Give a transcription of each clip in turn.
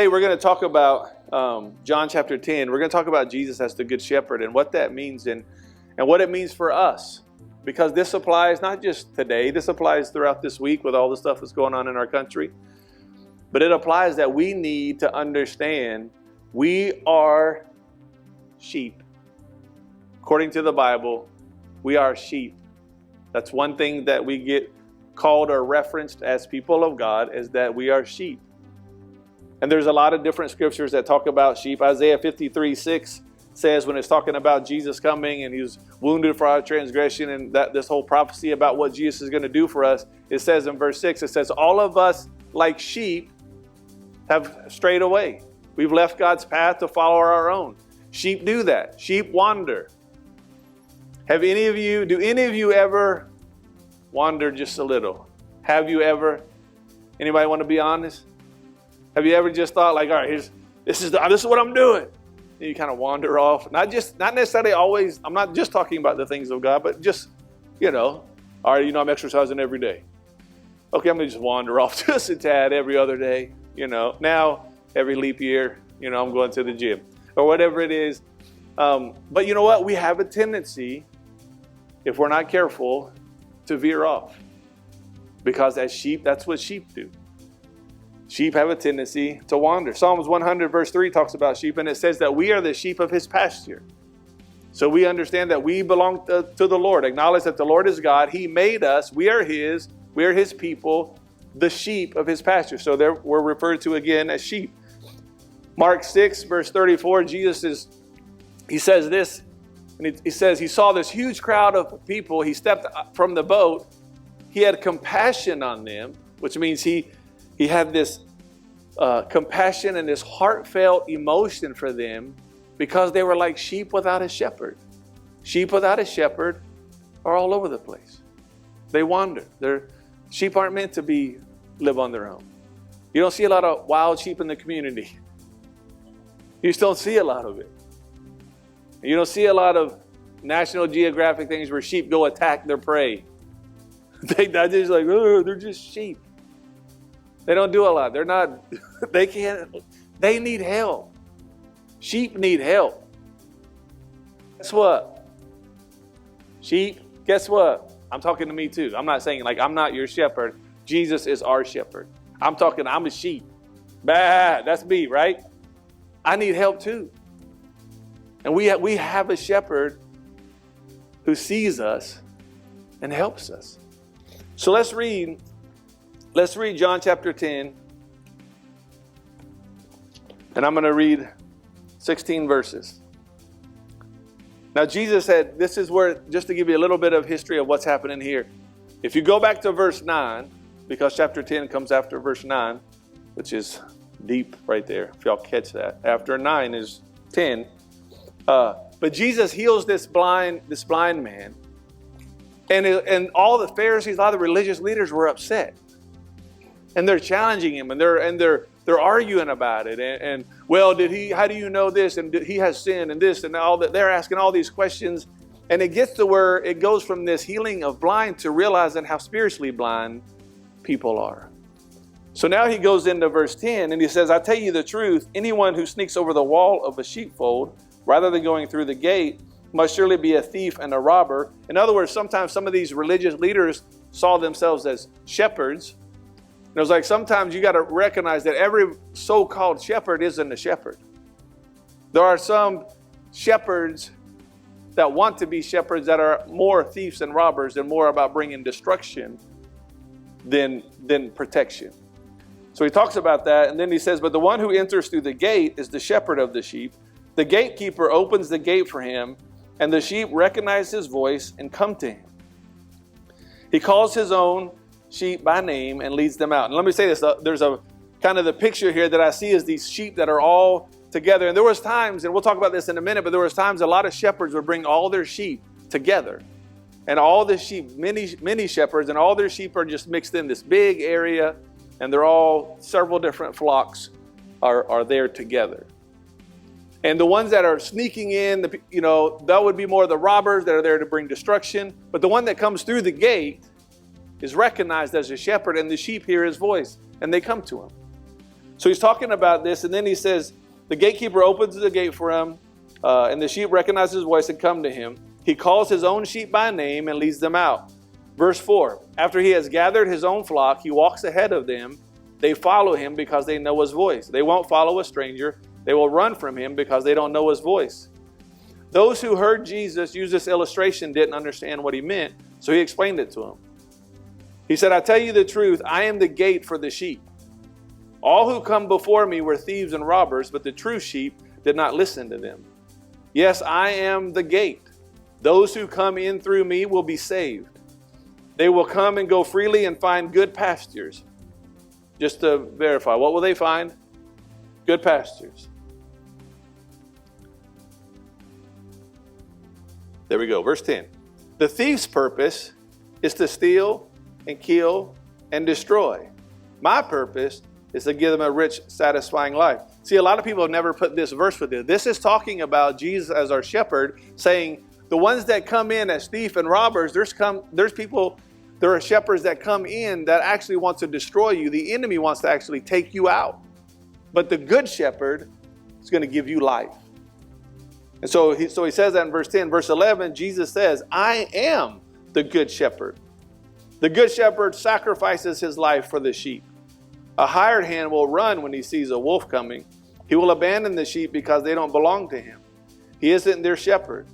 Today we're going to talk about John chapter 10. We're going to talk about Jesus as the Good Shepherd and what that means and what it means for us. Because this applies not just today, this applies throughout this week with all the stuff that's going on in our country. But it applies that we need to understand we are sheep. According to the Bible, we are sheep. That's one thing that we get called or referenced as people of God, is that we are sheep. And there's a lot of different scriptures that talk about sheep. Isaiah 53:6 says, when it's talking about Jesus coming and he was wounded for our transgression, and that this whole prophecy about what Jesus is going to do for us, it says in verse 6, it says, all of us like sheep have strayed away. We've left God's path to follow our own. Sheep do that. Sheep wander. Do any of you ever wander just a little? Have you ever? Anybody want to be honest? Have you ever just thought like, all right, this is what I'm doing? And you kind of wander off. Not necessarily always. I'm not just talking about the things of God, but just, all right, I'm exercising every day. Okay, I'm going to just wander off just a tad every other day. Now every leap year, I'm going to the gym or whatever it is. But you know what? We have a tendency, if we're not careful, to veer off. Because as sheep, that's what sheep do. Sheep have a tendency to wander. Psalms 100 verse 3 talks about sheep, and it says that we are the sheep of his pasture. So we understand that we belong to the Lord. Acknowledge that the Lord is God. He made us. We are his people, the sheep of his pasture. So there we're referred to again as sheep. Mark 6 verse 34, he says this, and he says he saw this huge crowd of people. He stepped from the boat. He had compassion on them, which means he had this compassion and this heartfelt emotion for them because they were like sheep without a shepherd. Sheep without a shepherd are all over the place. They wander. Sheep aren't meant to live on their own. You don't see a lot of wild sheep in the community. You just don't see a lot of it. You don't see a lot of National Geographic things where sheep go attack their prey. They're just like, oh, they're just sheep. They don't do a lot. They need help. Sheep need help. Guess what? Sheep, guess what? I'm talking to me too. I'm not saying like I'm not your shepherd. Jesus is our shepherd. I'm a sheep. Bah, that's me, right? I need help too. And we have a shepherd who sees us and helps us. So let's read John chapter 10. And I'm going to read 16 verses. Now Jesus said, this is where, just to give you a little bit of history of what's happening here. If you go back to verse 9, because chapter 10 comes after verse 9, which is deep right there, if y'all catch that. After 9 is 10. But Jesus heals this blind man. And all the Pharisees, a lot of the religious leaders were upset. And they're challenging him, and they're arguing about it. And well, how do you know this? And he has sinned and this and all that. They're asking all these questions. And it gets to where it goes from this healing of blind to realizing how spiritually blind people are. So now he goes into verse 10 and he says, I tell you the truth, anyone who sneaks over the wall of a sheepfold rather than going through the gate must surely be a thief and a robber. In other words, sometimes some of these religious leaders saw themselves as shepherds. And it was like sometimes you got to recognize that every so-called shepherd isn't a shepherd. There are some shepherds that want to be shepherds that are more thieves and robbers and more about bringing destruction than protection. So he talks about that, and then he says, but the one who enters through the gate is the shepherd of the sheep. The gatekeeper opens the gate for him, and the sheep recognize his voice and come to him. He calls his own sheep by name and leads them out. And let me say this, there's a kind of the picture here that I see is these sheep that are all together. And there was times, and we'll talk about this in a minute, but there was times a lot of shepherds would bring all their sheep together. And all the sheep, many shepherds, and all their sheep are just mixed in this big area, and they're all several different flocks are there together. And the ones that are sneaking in, that would be more the robbers that are there to bring destruction. But the one that comes through the gate is recognized as a shepherd, and the sheep hear his voice, and they come to him. So he's talking about this, and then he says, the gatekeeper opens the gate for him, and the sheep recognize his voice and come to him. He calls his own sheep by name and leads them out. Verse 4, after he has gathered his own flock, he walks ahead of them. They follow him because they know his voice. They won't follow a stranger. They will run from him because they don't know his voice. Those who heard Jesus use this illustration didn't understand what he meant, so he explained it to them. He said, I tell you the truth, I am the gate for the sheep. All who come before me were thieves and robbers, but the true sheep did not listen to them. Yes, I am the gate. Those who come in through me will be saved. They will come and go freely and find good pastures. Just to verify, what will they find? Good pastures. There we go, verse 10. The thief's purpose is to steal and kill and destroy. My purpose is to give them a rich, satisfying life. See, a lot of people have never put this verse with it. This is talking about Jesus as our shepherd, saying the ones that come in as thief and robbers, there's people, there are shepherds that come in that actually want to destroy you. The enemy wants to actually take you out. But the good shepherd is going to give you life. And so he says that in verse 10. Verse 11, Jesus says, I am the good shepherd. The good shepherd sacrifices his life for the sheep. A hired hand will run when he sees a wolf coming. He will abandon the sheep because they don't belong to him. He isn't their shepherd.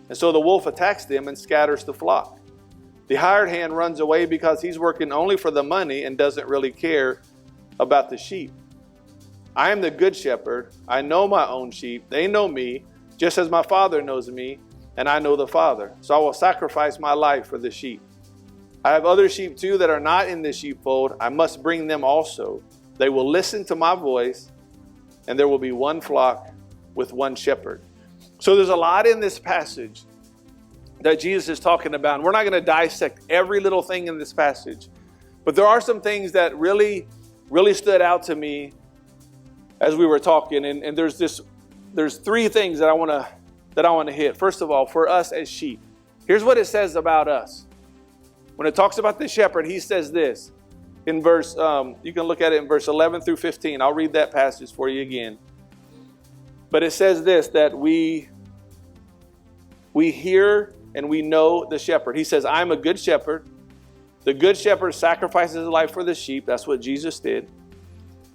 And so the wolf attacks them and scatters the flock. The hired hand runs away because he's working only for the money and doesn't really care about the sheep. I am the good shepherd. I know my own sheep. They know me, just as my Father knows me, and I know the Father. So I will sacrifice my life for the sheep. I have other sheep too that are not in the sheepfold. I must bring them also. They will listen to my voice, and there will be one flock with one shepherd. So there's a lot in this passage that Jesus is talking about. And we're not going to dissect every little thing in this passage, but there are some things that really stood out to me as we were talking. And there's three things that I want to hit. First of all, for us as sheep, here's what it says about us. When it talks about the shepherd, he says this in verse, you can look at it in verse 11 through 15. I'll read that passage for you again. But it says this, that we hear and we know the shepherd. He says, I'm a good shepherd. The good shepherd sacrifices his life for the sheep. That's what Jesus did.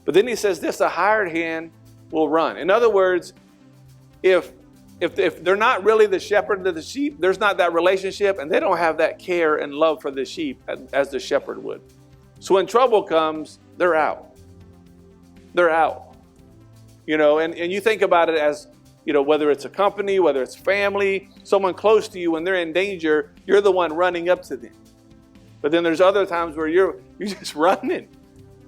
But then he says this, a hired hand will run. In other words, if they're not really the shepherd of the sheep, there's not that relationship, and they don't have that care and love for the sheep as the shepherd would. So when trouble comes, they're out. They're out. And you think about it as, whether it's a company, whether it's family, someone close to you, when they're in danger, you're the one running up to them. But then there's other times where you're just running.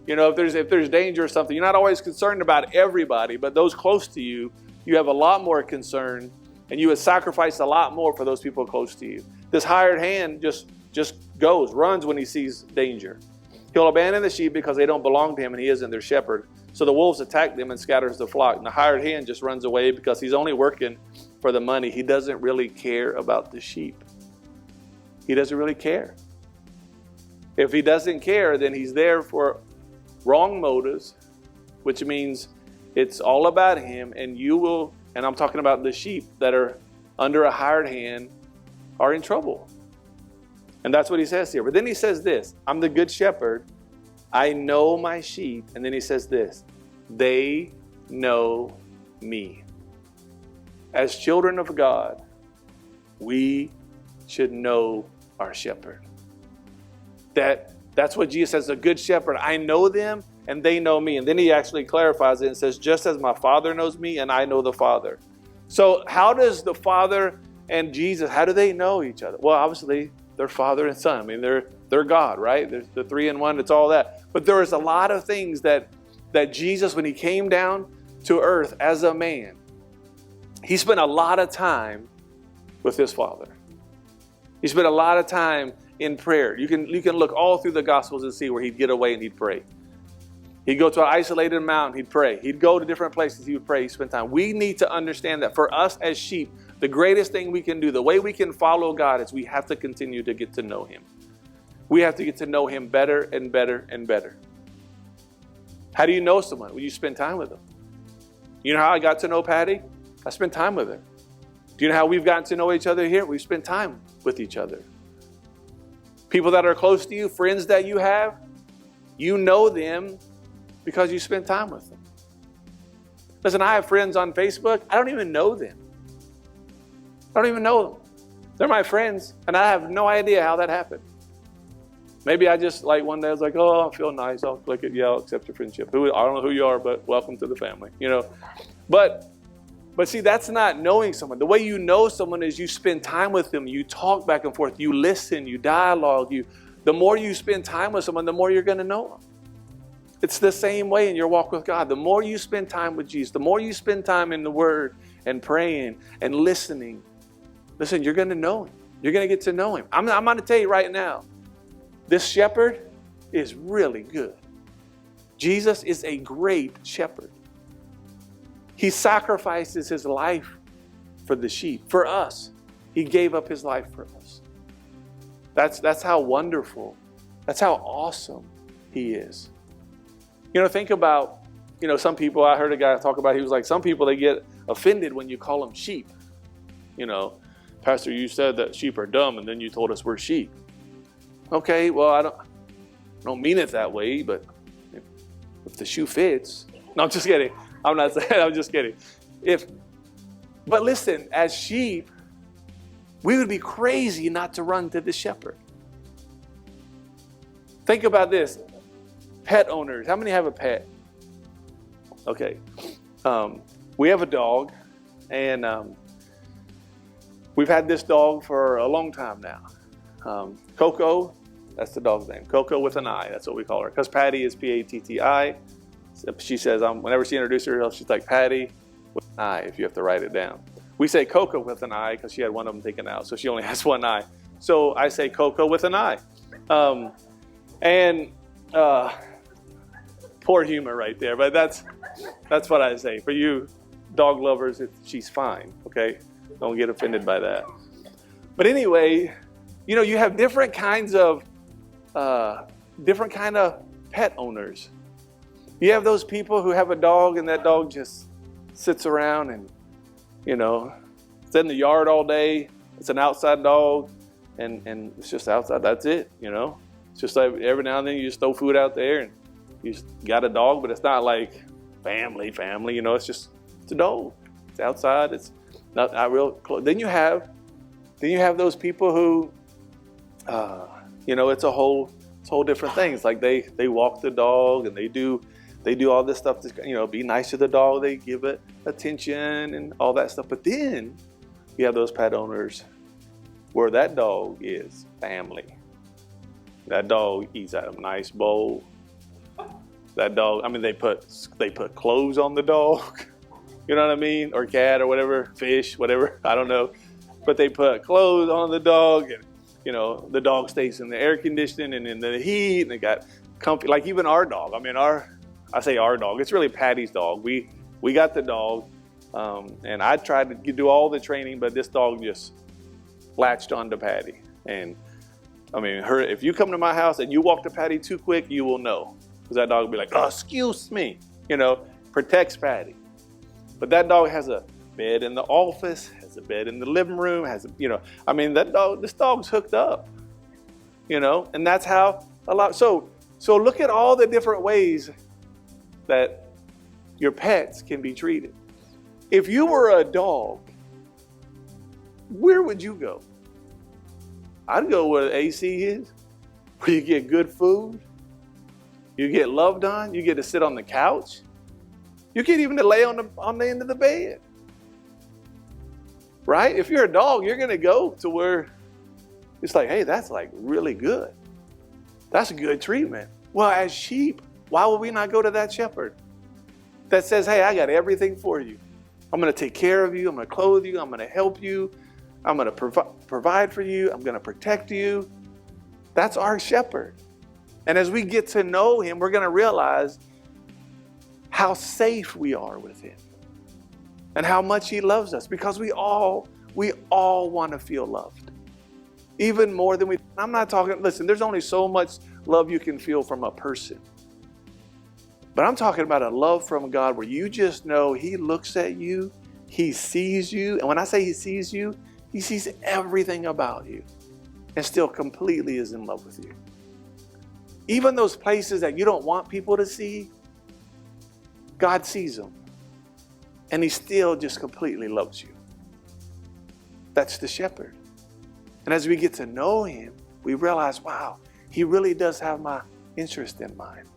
If there's danger or something, you're not always concerned about everybody, but those close to you, you have a lot more concern, and you would sacrifice a lot more for those people close to you. This hired hand just runs when he sees danger. He'll abandon the sheep because they don't belong to him and he isn't their shepherd. So the wolves attack them and scatters the flock. And the hired hand just runs away because he's only working for the money. He doesn't really care about the sheep. He doesn't really care. If he doesn't care, then he's there for wrong motives, which means it's all about him, and and I'm talking about the sheep that are under a hired hand are in trouble. And that's what he says here. But then he says this, I'm the good shepherd. I know my sheep. And then he says this, they know me. As children of God, we should know our shepherd. That's what Jesus says, a good shepherd. I know them and they know me. And then he actually clarifies it and says, just as my Father knows me and I know the Father. So how does the Father and Jesus, how do they know each other? Well, obviously, they're Father and Son. I mean, they're God, right? There's the 3 in 1, it's all that. But there is a lot of things that Jesus, when he came down to earth as a man, he spent a lot of time with his Father. He spent a lot of time in prayer. You can look all through the Gospels and see where he'd get away and he'd pray. He'd go to an isolated mountain, he'd pray. He'd go to different places, he would pray, he'd spend time. We need to understand that for us as sheep, the greatest thing we can do, the way we can follow God, is we have to continue to get to know him. We have to get to know him better and better and better. How do you know someone? Well, you spend time with them. You know how I got to know Patty? I spent time with her. Do you know how we've gotten to know each other here? We've spent time with each other. People that are close to you, friends that you have, you know them because you spend time with them. Listen, I have friends on Facebook. I don't even know them. I don't even know them. They're my friends, and I have no idea how that happened. Maybe I just like one day I was like, oh, I feel nice. I'll click it. Yeah, I'll accept your friendship. I don't know who you are, but welcome to the family. You know, but see, that's not knowing someone. The way you know someone is you spend time with them. You talk back and forth. You listen. You dialogue. The more you spend time with someone, the more you're going to know them. It's the same way in your walk with God. The more you spend time with Jesus, the more you spend time in the Word and praying and listening, listen, you're going to know Him. You're going to get to know Him. I'm going to tell you right now, this shepherd is really good. Jesus is a great shepherd. He sacrifices His life for the sheep, for us. He gave up His life for us. That's how wonderful, that's how awesome He is. You know, think about, some people, I heard a guy talk about, he was like, some people, they get offended when you call them sheep. Pastor, you said that sheep are dumb, and then you told us we're sheep. Okay, well, I don't mean it that way, but if the shoe fits. No, I'm just kidding. I'm not saying, I'm just kidding. But listen, as sheep, we would be crazy not to run to the shepherd. Think about this. Pet owners. How many have a pet? Okay. We have a dog, and we've had this dog for a long time now. Coco, that's the dog's name. Coco with an I. That's what we call her. Because Patty is P-A-T-T-I. She says, whenever she introduces herself, she's like, Patty with an I, if you have to write it down. We say Coco with an I because she had one of them taken out, so she only has one eye. So I say Coco with an I. Poor humor right there, but that's what I say. For you dog lovers, she's fine, okay? Don't get offended by that. But anyway, you have different kind of pet owners. You have those people who have a dog and that dog just sits around and, it's in the yard all day. It's an outside dog and it's just outside. That's it, It's just like every now and then you just throw food out there and you just got a dog, but it's not like family, it's a dog. It's outside. It's not real close. Then you have those people who, it's a whole different thing. It's like they walk the dog and they do all this stuff to, be nice to the dog. They give it attention and all that stuff. But then you have those pet owners where that dog is family. That dog eats out of a nice bowl. That dog, they put clothes on the dog. You know what I mean? Or cat or whatever, fish, whatever, I don't know. But they put clothes on the dog and, the dog stays in the air conditioning and in the heat and they got comfy, like even our dog. I say our dog, it's really Patty's dog. We got the dog and I tried to do all the training, but this dog just latched onto Patty. And if you come to my house and you walk to Patty too quick, you will know. Because that dog will be like, oh, excuse me, protects Patty. But that dog has a bed in the office, has a bed in the living room, this dog's hooked up, and that's how so look at all the different ways that your pets can be treated. If you were a dog, where would you go? I'd go where the AC is, where you get good food, you get loved on, you get to sit on the couch, you get even to lay on the end of the bed. Right? If you're a dog, you're going to go to where it's like, hey, that's like really good. That's good treatment. Well, as sheep, why would we not go to that shepherd that says, hey, I got everything for you. I'm going to take care of you. I'm going to clothe you. I'm going to help you. I'm going to provide for you. I'm going to protect you. That's our shepherd. And as we get to know him, we're going to realize how safe we are with him and how much he loves us, because we all want to feel loved. Even more than I'm not talking, listen, there's only so much love you can feel from a person. But I'm talking about a love from God where you just know He looks at you, He sees you. And when I say He sees you, He sees everything about you and still completely is in love with you. Even those places that you don't want people to see, God sees them. And He still just completely loves you. That's the shepherd. And as we get to know Him, we realize, wow, He really does have my interest in mind.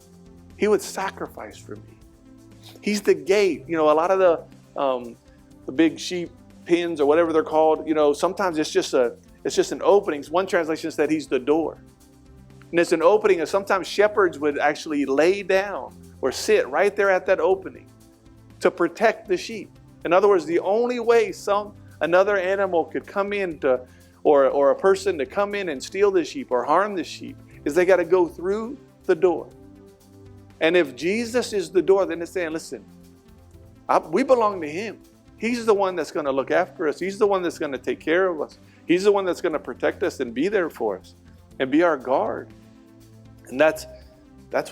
He would sacrifice for me. He's the gate. You know, a lot of the big sheep pens or whatever they're called, you know, sometimes it's just an opening. One translation said He's the door. And it's an opening, and sometimes shepherds would actually lay down or sit right there at that opening to protect the sheep. In other words, the only way another animal could come in or a person to come in and steal the sheep or harm the sheep is they got to go through the door. And if Jesus is the door, then it's saying, listen, we belong to Him. He's the one that's going to look after us. He's the one that's going to take care of us. He's the one that's going to protect us and be there for us and be our guard. And that's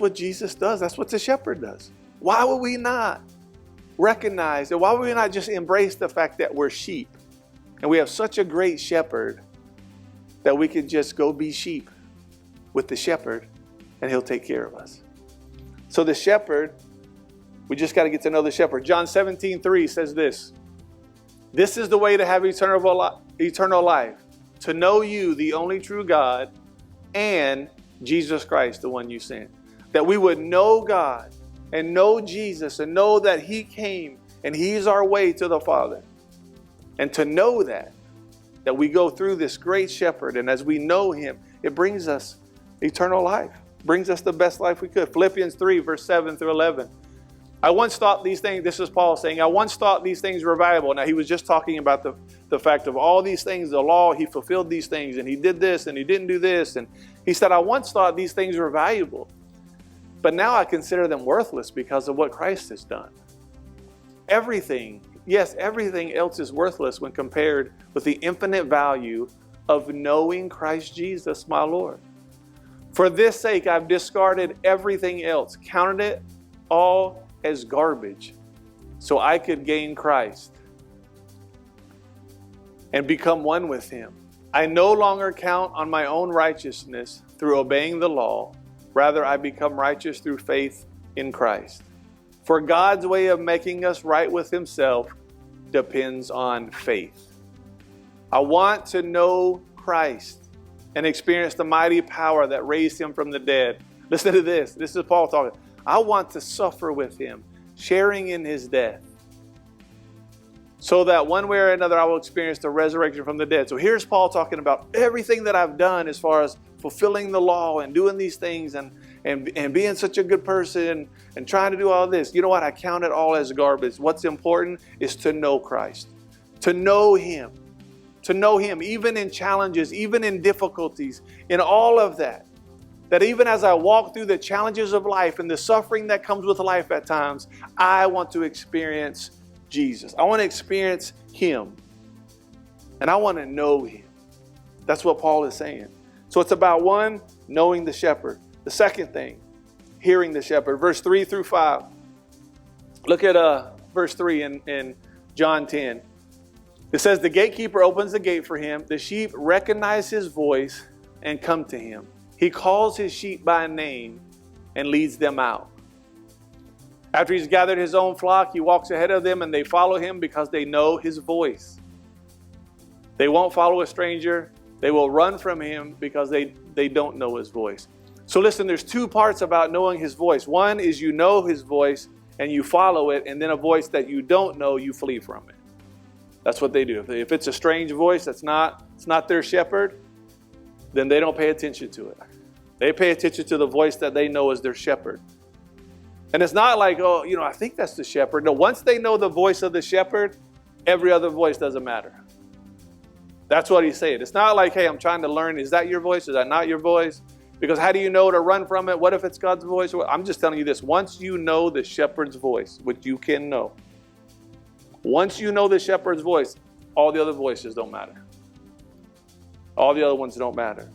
what Jesus does. That's what the shepherd does. Why would we not recognize, and why would we not just embrace the fact that we're sheep and we have such a great shepherd that we can just go be sheep with the shepherd and He'll take care of us? So the shepherd, we just got to get to know the shepherd. John 17:3 says this. This is the way to have eternal life, to know You, the only true God, and Jesus Christ, the one You sent. That we would know God and know Jesus and know that He came and He's our way to the Father. And to know that we go through this great shepherd, and as we know Him, it brings us eternal life, brings us the best life we could. Philippians 3, verse 7 through 11. I once thought these things, this is Paul saying, I once thought these things were valuable. Now he was just talking about the fact of all these things, the law, He fulfilled these things, and He did this, and He didn't do this. And he said, I once thought these things were valuable, but now I consider them worthless because of what Christ has done. Everything else is worthless when compared with the infinite value of knowing Christ Jesus, my Lord. For this sake, I've discarded everything else, counted it all as garbage, so I could gain Christ and become one with Him. I no longer count on my own righteousness through obeying the law. Rather, I become righteous through faith in Christ. For God's way of making us right with Himself depends on faith. I want to know Christ and experience the mighty power that raised Him from the dead. Listen to this. This is Paul talking. I want to suffer with Him, sharing in His death, so that one way or another I will experience the resurrection from the dead. So here's Paul talking about everything that I've done as far as fulfilling the law and doing these things and being such a good person and trying to do all this. You know what? I count it all as garbage. What's important is to know Christ, to know Him even in challenges, even in difficulties, in all of that. That even as I walk through the challenges of life and the suffering that comes with life at times, I want to experience Jesus. I want to experience Him. And I want to know Him. That's what Paul is saying. So it's about one, knowing the shepherd. The second thing, hearing the shepherd. Verse 3 through 5. Look at verse 3 in John 10. It says, the gatekeeper opens the gate for him. The sheep recognize his voice and come to him. He calls his sheep by name and leads them out. After He's gathered His own flock, He walks ahead of them and they follow Him because they know His voice. They won't follow a stranger. They will run from Him because they don't know His voice. So listen, there's two parts about knowing His voice. One is you know His voice and you follow it, and then a voice that you don't know, you flee from it. That's what they do. If it's a strange voice it's not their shepherd, then they don't pay attention to it. They pay attention to the voice that they know as their shepherd. And it's not like, I think that's the shepherd. No, once they know the voice of the shepherd, every other voice doesn't matter. That's what he's saying. It's not like, hey, I'm trying to learn, is that your voice? Is that not your voice? Because how do you know to run from it? What if it's God's voice? I'm just telling you this. Once you know the shepherd's voice, which you can know, once you know the shepherd's voice, all the other voices don't matter. All the other ones don't matter.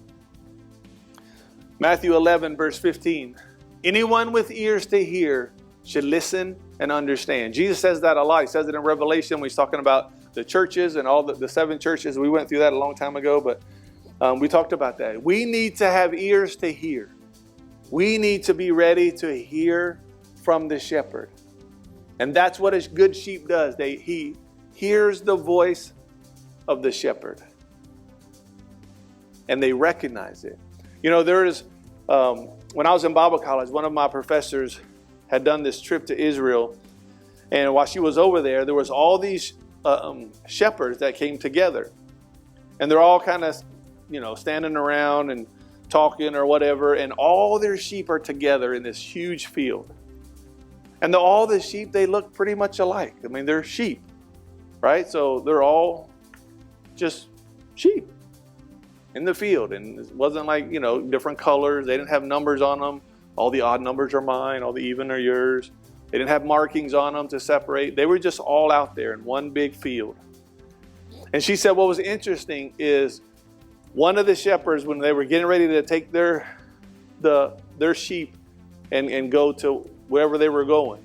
Matthew 11, verse 15. Anyone with ears to hear, should listen and understand. Jesus says that a lot. He says it in Revelation when he's talking about the churches and all the 7 churches. We went through that a long time ago, but we talked about that. We need to have ears to hear. We need to be ready to hear from the shepherd. And that's what a good sheep does. He hears the voice of the shepherd. And they recognize it. You know, when I was in Bible college, one of my professors had done this trip to Israel. And while she was over there was all these shepherds that came together. And they're all kind of, standing around and talking or whatever. And all their sheep are together in this huge field. And all the sheep, they look pretty much alike. I mean, they're sheep, right? So they're all just sheep in the field. And it wasn't like, different colors. They didn't have numbers on them. All the odd numbers are mine. All the even are yours. They didn't have markings on them to separate. They were just all out there in one big field. And she said what was interesting is one of the shepherds, when they were getting ready to take their sheep and go to wherever they were going,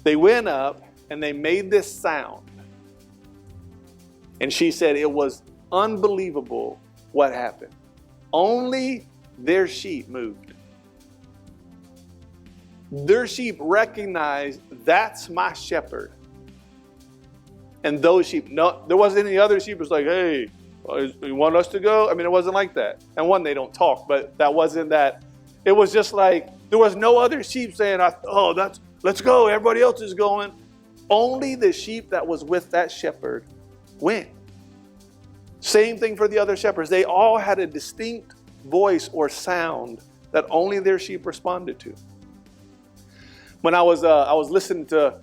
they went up and they made this sound. And she said it was unbelievable what happened. Only their sheep moved. Their sheep recognized, that's my shepherd. And those sheep, no, there wasn't any other sheep. It was like, hey, you want us to go? I mean, it wasn't like that. And one, they don't talk, but that wasn't that. It was just like, there was no other sheep saying, let's go. Everybody else is going. Only the sheep that was with that shepherd went. Same thing for the other shepherds. They all had a distinct voice or sound that only their sheep responded to. When I was listening to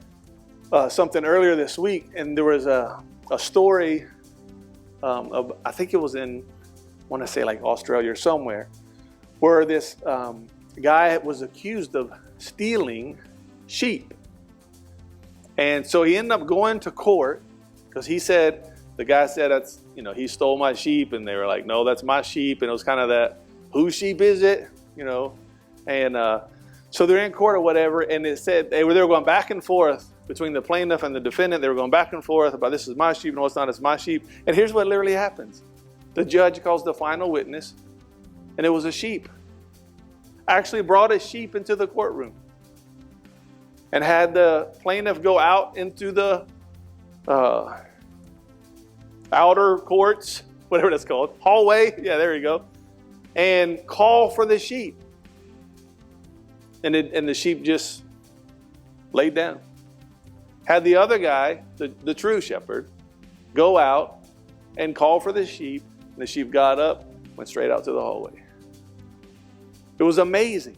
something earlier this week, and there was a story of, I think it was in, I want to say like Australia or somewhere, where this guy was accused of stealing sheep. And so he ended up going to court because the guy said that's, he stole my sheep, and they were like, no, that's my sheep. And it was kind of that, whose sheep is it? And so they're in court or whatever, and it said they were going back and forth between the plaintiff and the defendant. They were going back and forth about, this is my sheep, no, it's not, it's my sheep. And here's what literally happens. The judge calls the final witness, and it was a sheep. Actually brought a sheep into the courtroom and had the plaintiff go out into the outer courts, whatever that's called, hallway, yeah, there you go, and call for the sheep. And the sheep just laid down. Had the other guy, the true shepherd, go out and call for the sheep. And the sheep got up, went straight out to the hallway. It was amazing.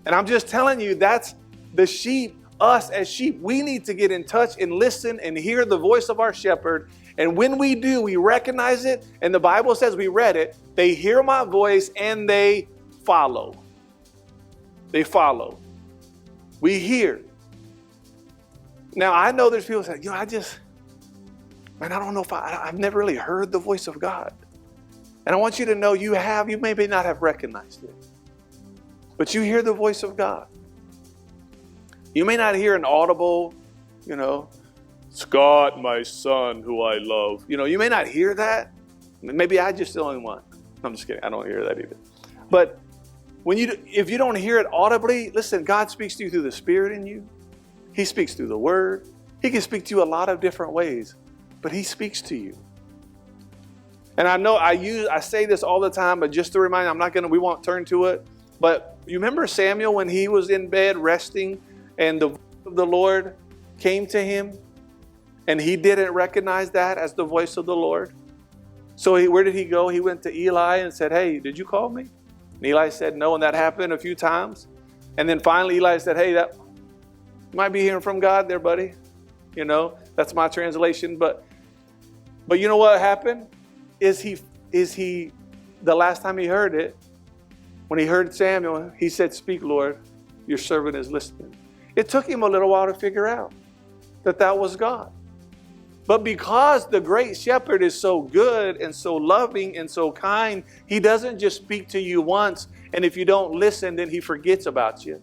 And I'm just telling you, that's the sheep, us as sheep. We need to get in touch and listen and hear the voice of our shepherd. And when we do, we recognize it. And the Bible says, we read it, they hear my voice and they follow. They follow. We hear. Now, I know there's people saying, I don't know if I've never really heard the voice of God. And I want you to know you may not have recognized it. But you hear the voice of God. You may not hear an audible, Scott, my son, who I love. You may not hear that. Maybe I just the only one. I'm just kidding. I don't hear that either. But if you don't hear it audibly, listen, God speaks to you through the Spirit in you. He speaks through the Word. He can speak to you a lot of different ways, but He speaks to you. And I know I say this all the time, but just to remind you, we won't turn to it. But you remember Samuel when he was in bed resting and the voice of the Lord came to him and he didn't recognize that as the voice of the Lord? So where did he go? He went to Eli and said, hey, did you call me? And Eli said no, and that happened a few times. And then finally Eli said, hey, that might be hearing from God there, buddy. That's my translation. But you know what happened? Is he the last time he heard it, when he heard Samuel, he said, speak, Lord, your servant is listening. It took him a little while to figure out that was God. But because the great shepherd is so good and so loving and so kind, he doesn't just speak to you once, and if you don't listen, then he forgets about you.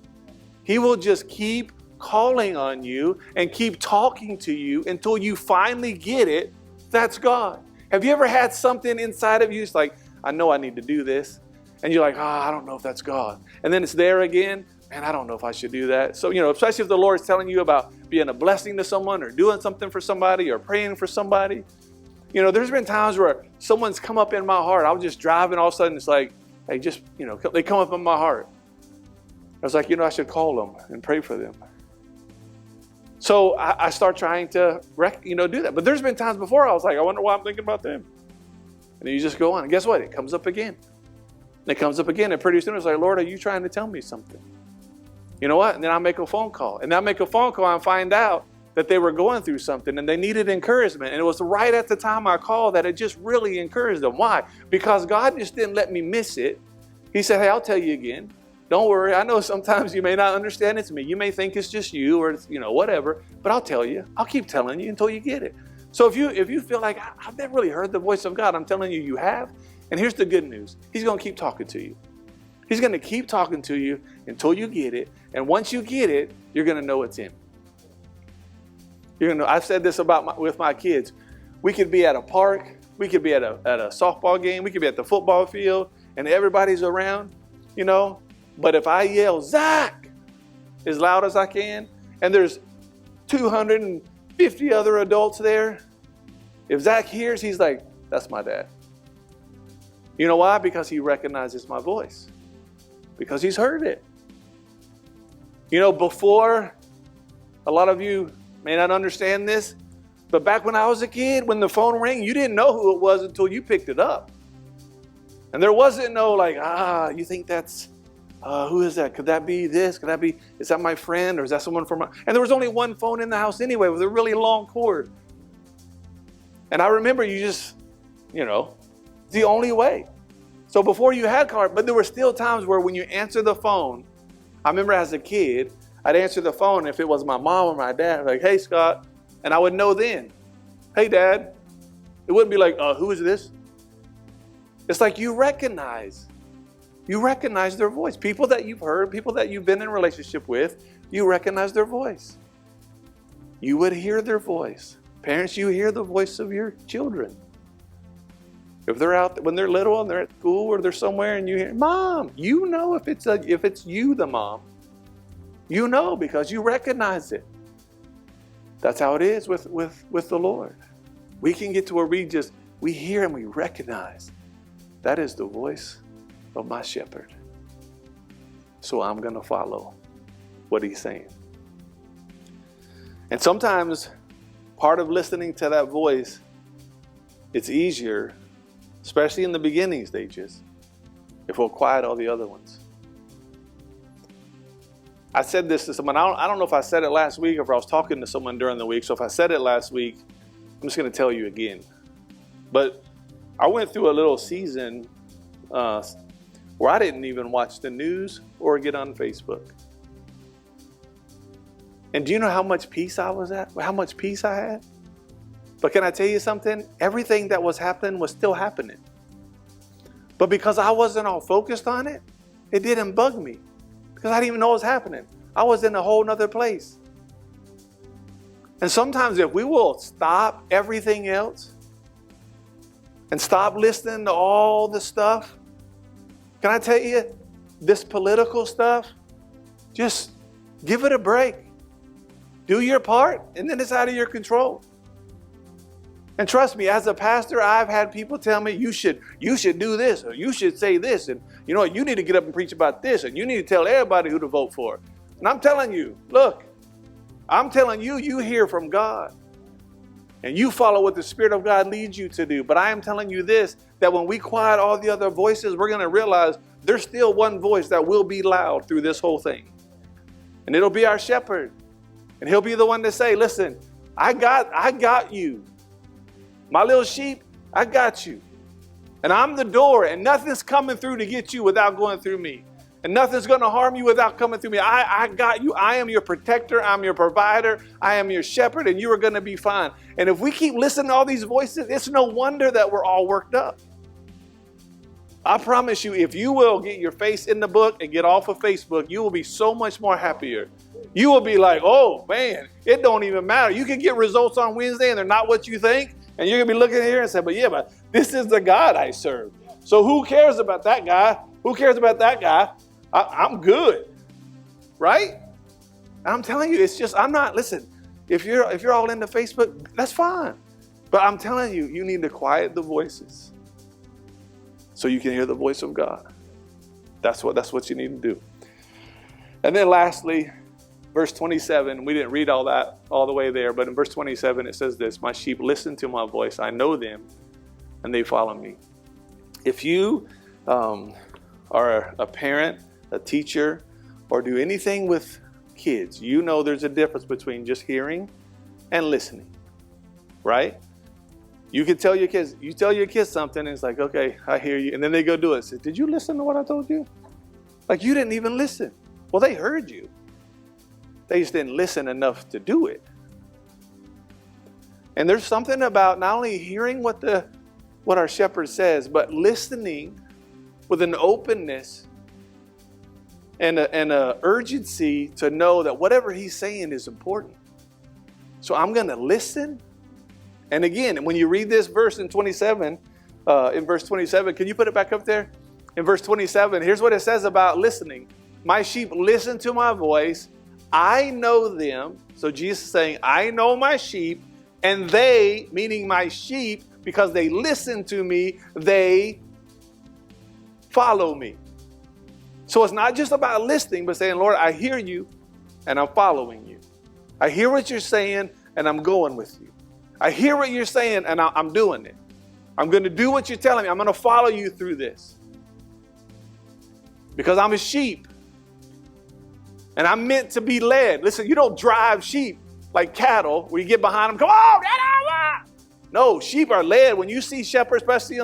He will just keep calling on you and keep talking to you until you finally get it. That's God. Have you ever had something inside of you? It's like, I know I need to do this. And you're like, I don't know if that's God. And then it's there again. Man, I don't know if I should do that. So, especially if the Lord is telling you about being a blessing to someone or doing something for somebody or praying for somebody. There's been times where someone's come up in my heart. I was just driving, all of a sudden it's like, hey, they come up in my heart. I was like, I should call them and pray for them. So I start trying to, do that. But there's been times before I was like, I wonder why I'm thinking about them. And then you just go on. And guess what? It comes up again. And it comes up again. And pretty soon it's like, Lord, are you trying to tell me something? You know what? And then I make a phone call. And I make a phone call and find out that they were going through something and they needed encouragement. And it was right at the time I called that it just really encouraged them. Why? Because God just didn't let me miss it. He said, hey, I'll tell you again. Don't worry. I know sometimes you may not understand it's me. You may think it's just you or it's, whatever. But I'll tell you. I'll keep telling you until you get it. So if you feel like I've never really heard the voice of God, I'm telling you, you have. And here's the good news. He's going to keep talking to you. He's going to keep talking to you until you get it. And once you get it, you're going to know it's him. I've said this with my kids. We could be at a park. We could be at a softball game. We could be at the football field and everybody's around, But if I yell, Zach, as loud as I can, and there's 250 other adults there, if Zach hears, he's like, that's my dad. You know why? Because he recognizes my voice. Because he's heard it. Before, a lot of you may not understand this, but back when I was a kid, when the phone rang, you didn't know who it was until you picked it up. And there wasn't no like, you think that's, who is that? Could that be this? Could that be, is that my friend or is that someone from and there was only one phone in the house anyway with a really long cord. And I remember you just, the only way. So before you had card, but there were still times where when you answer the phone, I remember as a kid, I'd answer the phone if it was my mom or my dad, like, hey, Scott. And I would know then, hey, Dad. It wouldn't be like, who is this? It's like you recognize their voice. People that you've heard, people that you've been in a relationship with, you recognize their voice. You would hear their voice. Parents, you hear the voice of your children. If they're out, when they're little and they're at school or they're somewhere and you hear, Mom, you know if it's you, the mom. You know because you recognize it. That's how it is with the Lord. We can get to where we hear and we recognize that is the voice of my shepherd. So I'm going to follow what he's saying. And sometimes part of listening to that voice, it's easier, especially in the beginning stages, if we'll quiet all the other ones. I said this to someone. I don't know if I said it last week or if I was talking to someone during the week. So if I said it last week, I'm just going to tell you again. But I went through a little season where I didn't even watch the news or get on Facebook. And do you know how much peace I was at? How much peace I had? But can I tell you something? Everything that was happening was still happening. But because I wasn't all focused on it, it didn't bug me. Because I didn't even know what was happening. I was in a whole nother place. And sometimes if we will stop everything else and stop listening to all the stuff, can I tell you, this political stuff, just give it a break. Do your part, and then it's out of your control. And trust me, as a pastor, I've had people tell me, you should do this, or you should say this, and you know what, you need to get up and preach about this, and you need to tell everybody who to vote for. And I'm telling you, look, you hear from God. And you follow what the Spirit of God leads you to do. But I am telling you this, that when we quiet all the other voices, we're going to realize there's still one voice that will be loud through this whole thing. And it'll be our shepherd. And he'll be the one to say, listen, I got you. My little sheep, I got you. And I'm the door, and nothing's coming through to get you without going through me. And nothing's going to harm you without coming through me. I got you. I am your protector. I'm your provider. I am your shepherd, and you are going to be fine. And if we keep listening to all these voices, it's no wonder that we're all worked up. I promise you, if you will get your face in the book and get off of Facebook, you will be so much more happier. You will be like, oh man, it don't even matter. You can get results on Wednesday and they're not what you think. And you're going to be looking here and say, but this is the God I serve. So who cares about that guy? Who cares about that guy? I'm good. Right? And I'm telling you, it's just, listen, if you're all into Facebook, that's fine. But I'm telling you, you need to quiet the voices so you can hear the voice of God. That's what you need to do. And then lastly, verse 27, we didn't read all that all the way there, but in verse 27 it says this, my sheep listen to my voice, I know them, and they follow me. If you are a parent, a teacher, or do anything with kids, you know there's a difference between just hearing and listening, right? You can tell your kids something, and it's like, okay, I hear you. And then they go do it. Say, did you listen to what I told you? Like, you didn't even listen. Well, they heard you. They just didn't listen enough to do it. And there's something about not only hearing what our shepherd says, but listening with an openness and a urgency to know that whatever he's saying is important. So I'm going to listen. And again, when you read this verse in verse 27, can you put it back up there? In verse 27, here's what it says about listening. My sheep listen to my voice. I know them. So Jesus is saying, I know my sheep, and they, meaning my sheep, because they listen to me, they follow me. So it's not just about listening, but saying, Lord, I hear you, and I'm following you. I hear what you're saying, and I'm going with you. I hear what you're saying, and I'm doing it. I'm going to do what you're telling me. I'm going to follow you through this. Because I'm a sheep. And I'm meant to be led. Listen, you don't drive sheep like cattle where you get behind them. Come on! No, sheep are led. When you see shepherds, especially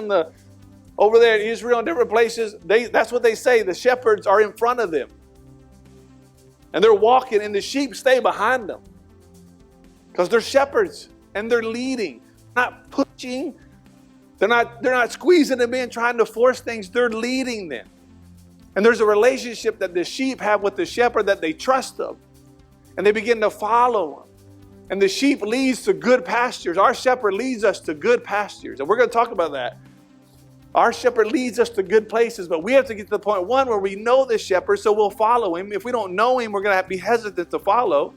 over there in Israel and different places, that's what they say. The shepherds are in front of them. And they're walking, and the sheep stay behind them. Because they're shepherds. And they're leading, not pushing. They're not squeezing them in, trying to force things. They're leading them. And there's a relationship that the sheep have with the shepherd that they trust them. And they begin to follow him. And the sheep leads to good pastures. Our shepherd leads us to good pastures. And we're going to talk about that. Our shepherd leads us to good places, but we have to get to the point, one, where we know the shepherd, so we'll follow him. If we don't know him, we're going to be hesitant to follow.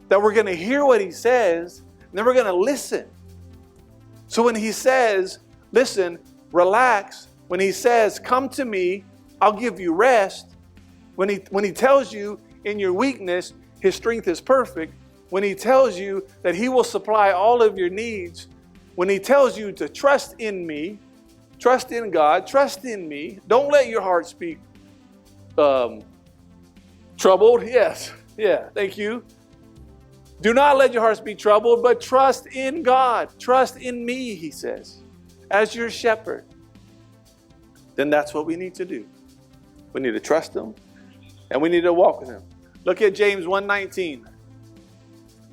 That we're going to hear what he says, and then we're going to listen. So when he says, listen, relax. When he says, come to me, I'll give you rest. When he tells you in your weakness, his strength is perfect. When he tells you that he will supply all of your needs. When he tells you to trust in me, trust in God, trust in me. Don't let your heart speak troubled. Yes. Yeah. Thank you. Do not let your hearts be troubled, but trust in God. Trust in me, he says, as your shepherd. Then that's what we need to do. We need to trust him, and we need to walk with him. Look at James 1:19.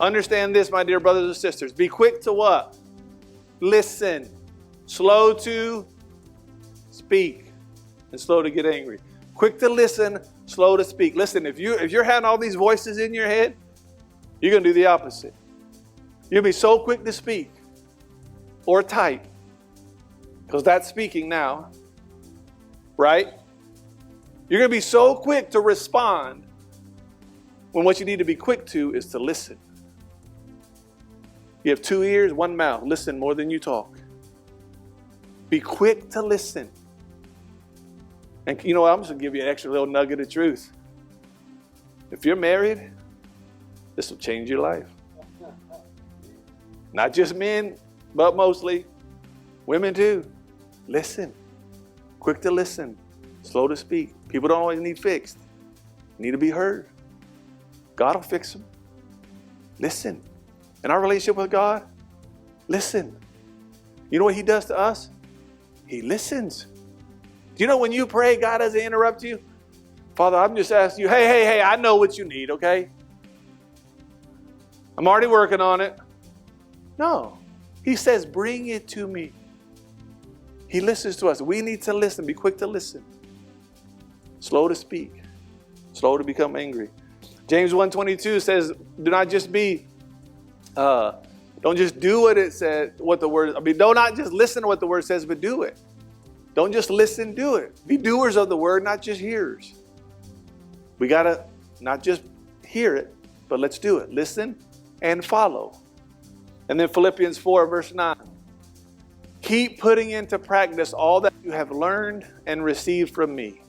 Understand this, my dear brothers and sisters. Be quick to what? Listen. Slow to speak, and slow to get angry. Quick to listen, slow to speak. Listen, if you're having all these voices in your head, you're going to do the opposite. You'll be so quick to speak or type, because that's speaking now, right? You're going to be so quick to respond when what you need to be quick to is to listen. You have 2 ears, 1 mouth. Listen more than you talk. Be quick to listen. And you know what? I'm just going to give you an extra little nugget of truth. If you're married, this will change your life. Not just men, but mostly women too. Listen. Quick to listen. Slow to speak. People don't always need fixed. Need to be heard. God will fix them. Listen. In our relationship with God, listen. You know what he does to us? He listens. Do you know when you pray, God doesn't interrupt you? Father, I'm just asking you, hey, I know what you need, okay? I'm already working on it. No. He says, bring it to me. He listens to us. We need to listen. Be quick to listen. Slow to speak. Slow to become angry. James 1:22 says, do not just be, don't just do what it says, don't not just listen to what the word says, but do it. Don't just listen, do it. Be doers of the word, not just hearers. We got to not just hear it, but let's do it. Listen and follow. And then Philippians 4 verse 9. Keep putting into practice all that you have learned and received from me.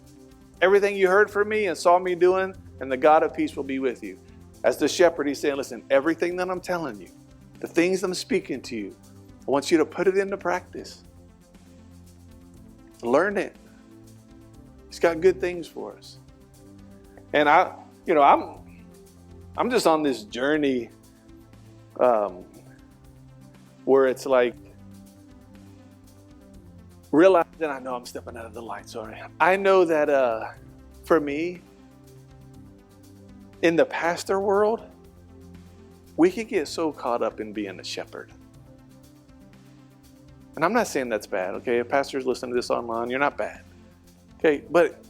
Everything you heard from me and saw me doing, and the God of peace will be with you. As the shepherd, he's saying, listen, everything that I'm telling you, the things I'm speaking to you, I want you to put it into practice. Learn it. He's got good things for us. And I'm just on this journey where it's like realizing, I know I'm stepping out of the light, sorry. I know that for me, in the pastor world, we can get so caught up in being a shepherd. And I'm not saying that's bad, okay? If pastors listen to this online, you're not bad. Okay, but,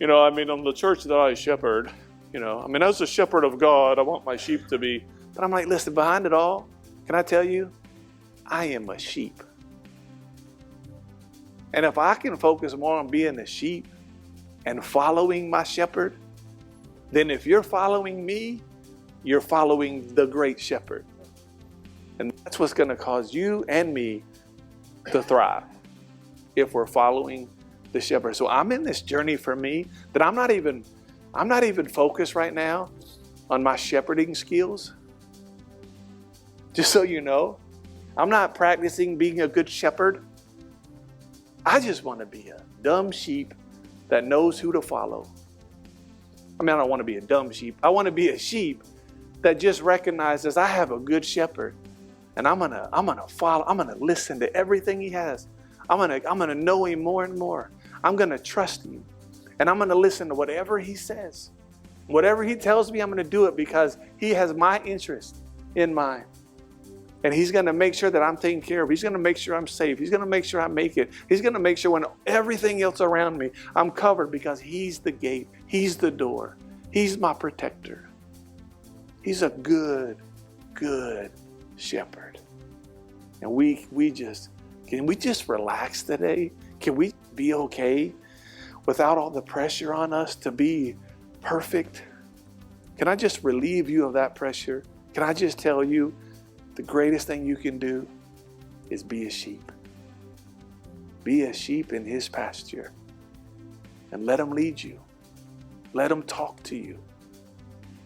I'm the church that I shepherd, as a shepherd of God, I want my sheep to be. But I'm like, listen, behind it all, can I tell you, I am a sheep. And if I can focus more on being a sheep and following my shepherd, then if you're following me, you're following the great shepherd. And that's what's going to cause you and me to thrive if we're following the shepherd. So I'm in this journey for me that I'm not even focused right now on my shepherding skills. Just so you know, I'm not practicing being a good shepherd. I just want to be a dumb sheep that knows who to follow. I don't want to be a dumb sheep. I want to be a sheep that just recognizes I have a good shepherd, and I'm gonna follow. I'm gonna listen to everything he has. I'm gonna know him more and more. I'm gonna trust him, and I'm gonna listen to whatever he says. Whatever he tells me, I'm gonna do it because he has my interest in mind. And he's going to make sure that I'm taken care of. He's going to make sure I'm safe. He's going to make sure I make it. He's going to make sure when everything else around me, I'm covered because he's the gate. He's the door. He's my protector. He's a good, good shepherd. And can we just relax today? Can we be okay without all the pressure on us to be perfect? Can I just relieve you of that pressure? Can I just tell you, the greatest thing you can do is be a sheep. Be a sheep in his pasture. And let him lead you. Let him talk to you.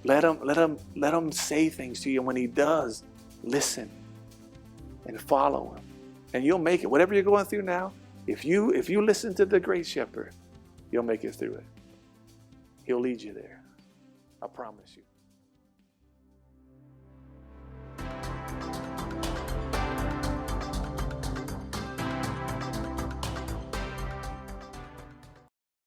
Let him say things to you. And when he does, listen and follow him. And you'll make it. Whatever you're going through now, if you listen to the great shepherd, you'll make it through it. He'll lead you there. I promise you.